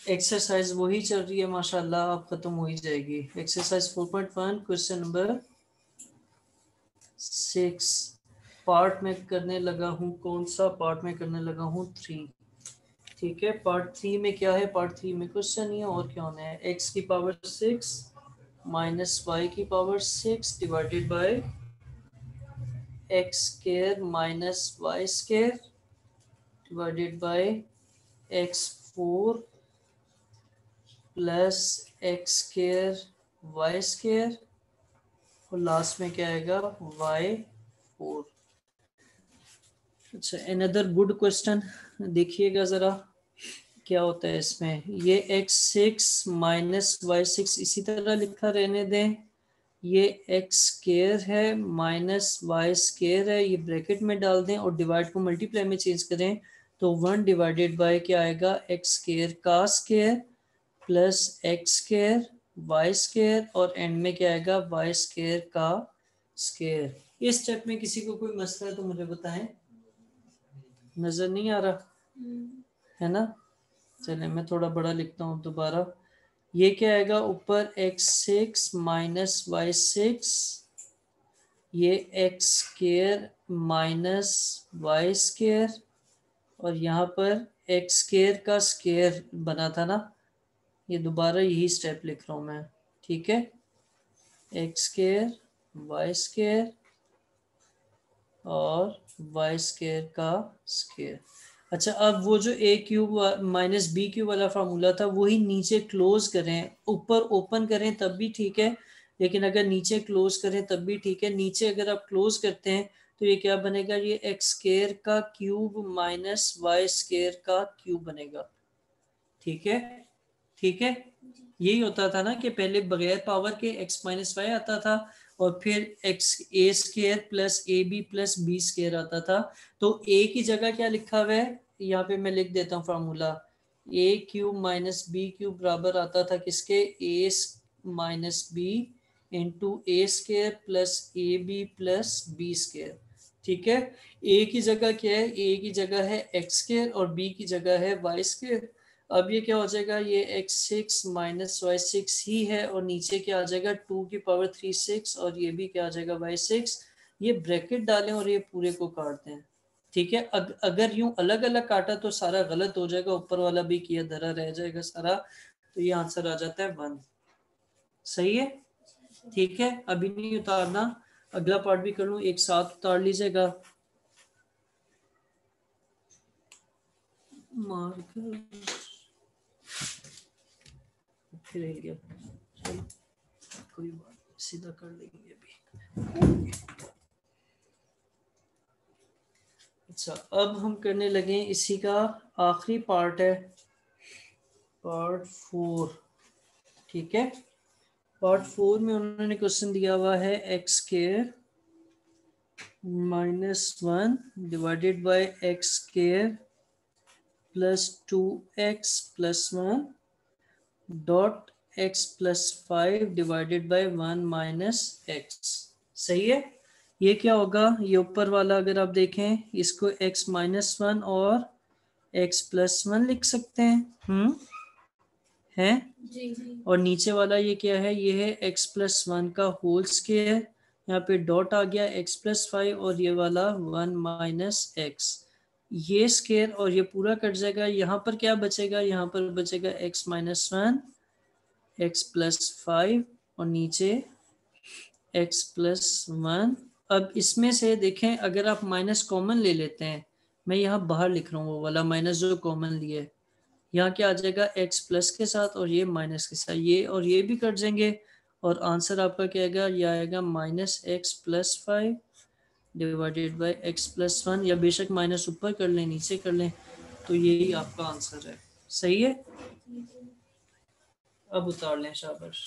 Exercise वही चल रही है माशाल्लाह, अब खत्म हो ही जाएगी। एक्सरसाइज 4.1 क्वेश्चन नंबर 6 पार्ट में करने लगा हूँ। कौन सा पार्ट में करने लगा हूँ? 3। ठीक है, पार्ट 3 में क्या है? पार्ट 3 में क्वेश्चन ही है और क्या होना है। x की पावर 6 माइनस वाई की power 6 divided by X square minus Y square divided by x4 plus X square Y square और लास्ट में क्या आएगा? y4। अच्छा, अनदर गुड क्वेश्चन देखिएगा जरा क्या होता है इसमें। ये x6 माइनस y6 इसी तरह लिखा रहने दें। ये एक्स स्केयर है माइनस वाई स्केयर है, ये ब्रैकेट में डाल दें और डिवाइड को मल्टीप्लाई में चेंज करें तो 1 डिवाइडेड बाय क्या आएगा? एक्स स्केयर का square plus X square Y square और एंड में क्या आएगा? वाई स्केयर का स्केयर। इस स्टेप में किसी को कोई मसला है तो मुझे बताएं। नजर नहीं आ रहा है ना? चलिए मैं थोड़ा बड़ा लिखता हूँ दोबारा। ये क्या आएगा? ऊपर x6 माइनस y6, ये X square minus Y square और यहाँ पर एक्स स्केयर का स्केयर बना था ना, ये दोबारा यही स्टेप लिख रहा हूँ मैं। ठीक है, एक्स स्केयर वाई स्केयर और वाई स्केयर का स्केयर। अच्छा, अब वो जो ए क्यूब माइनस बी क्यूब वाला फार्मूला था वही नीचे क्लोज करें, ऊपर ओपन करें तब भी ठीक है, लेकिन अगर नीचे क्लोज करें तब भी ठीक है। नीचे अगर आप क्लोज करते हैं तो ये क्या बनेगा? ये एक्स स्केयर का क्यूब माइनस वाई स्केयर का क्यूब बनेगा। ठीक है, ठीक है। यही होता था ना कि पहले बगैर पावर के x माइनस वाई आता था और फिर X A square plus A B plus B square आता था। तो a की जगह क्या लिखा हुआ है? यहाँ पे मैं लिख देता हूँ formula. A cube minus b cube बराबर आता था किसके? A minus b into a square plus A B plus B square. ठीक है, a की जगह क्या है? a की जगह है एक्स स्केयर और b की जगह है वाई स्केयर। अब ये क्या हो जाएगा? ये x6 माइनस y6 ही है और नीचे क्या आ जाएगा? 2 की पावर 3 6 और ये भी क्या आ जाएगा? y6। ये ब्रैकेट डालें और ये पूरे को काट दें। ठीक है, अगर यूं अलग अलग काटा तो सारा गलत हो जाएगा, ऊपर वाला भी किया धरा रह जाएगा सारा, तो ये आंसर आ जाता है 1। सही है, ठीक है। अभी नहीं उतारना, अगला पार्ट भी कर लूं, एक साथ उतार लीजिएगा। मार्कर फिर हिल गया, चलो कोई बात नहीं, सीधा कर लेंगे अभी। अच्छा, अब हम करने लगे इसी का आखिरी पार्ट है, पार्ट 4। ठीक है, पार्ट 4 में उन्होंने क्वेश्चन दिया हुआ है x square -1 divided by x square plus 2x+1 dot x+5 divided by 1 - x। सही है। ये क्या होगा? ये ऊपर वाला अगर आप देखें इसको x-1 और x+1 लिख सकते हैं। है जी। और नीचे वाला ये क्या है? ये है x+1 का होल स्क्वायर, यहाँ पे डॉट आ गया x+5 और ये वाला 1 - x। ये स्क्वायर और ये पूरा कट जाएगा, यहाँ पर क्या बचेगा? यहाँ पर बचेगा x-1 x+5 और नीचे x+1। अब इसमें से देखें, अगर आप माइनस कॉमन ले लेते हैं, मैं यहाँ बाहर लिख रहा हूँ वो वाला माइनस जो कॉमन लिए, यहाँ क्या आ जाएगा? x प्लस के साथ और ये माइनस के साथ, ये और ये भी कट जाएंगे और आंसर आपका क्या आएगा? ये आएगा -x+5 डिवाइडेड बाय x+1, या बेशक माइनस ऊपर कर लें नीचे कर लें, तो यही आपका आंसर है। सही है, अब उतार लें, शाबाश।